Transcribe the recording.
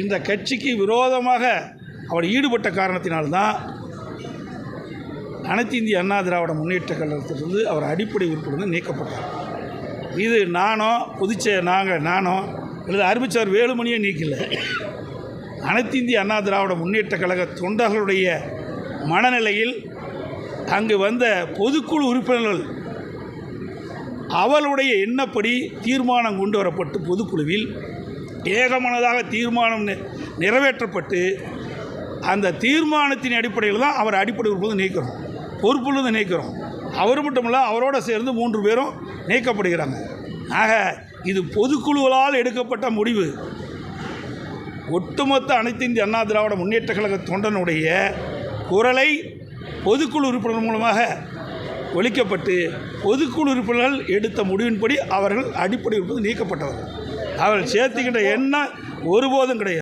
இந்த கட்சிக்கு விரோதமாக அவர் ஈடுபட்ட காரணத்தினால்தான் அனைத்து இந்திய அண்ணா திராவிட முன்னேற்ற கழகத்திலிருந்து அவர் அடிப்படை உறுப்பினர் நீக்கப்பட்டார். இது நானோ நானோ அல்லது அறிவிச்சார் வேலுமணியை நீக்கல. அனைத்து இந்திய அண்ணா திராவிட முன்னேற்ற கழக தொண்டர்களுடைய மனநிலையில் அங்கு வந்த பொதுக்குழு உறுப்பினர்கள் அவளுடைய எண்ணப்படி தீர்மானம் கொண்டு வரப்பட்டு பொதுக்குழுவில் ஏகமனதாக தீர்மானம் நிறைவேற்றப்பட்டு அந்த தீர்மானத்தின் அடிப்படையில் தான் அவர் அடிப்படை உறுப்பினர் நீக்கிறோம், பொறுப்பிலிருந்து நீக்கிறோம். அவர் மட்டுமல்ல, அவரோடு சேர்ந்து 3 பேரும் நீக்கப்படுகிறாங்க. ஆக இது பொதுக்குழுவால் எடுக்கப்பட்ட முடிவு. ஒட்டுமொத்த அனைத்து இந்திய அண்ணா திராவிட முன்னேற்ற கழக தொண்டனுடைய குரலை பொதுக்குழு உறுப்பினர் மூலமாக ஒழிக்கப்பட்டு பொதுக்குழு உறுப்பினர்கள் எடுத்த முடிவின்படி அவர்கள் அடிப்படை உறுப்பினர் நீக்கப்பட்டவர்கள். அவர்கள் சேர்த்துக்கின்ற எண்ணம் ஒருபோதும் கிடையாது.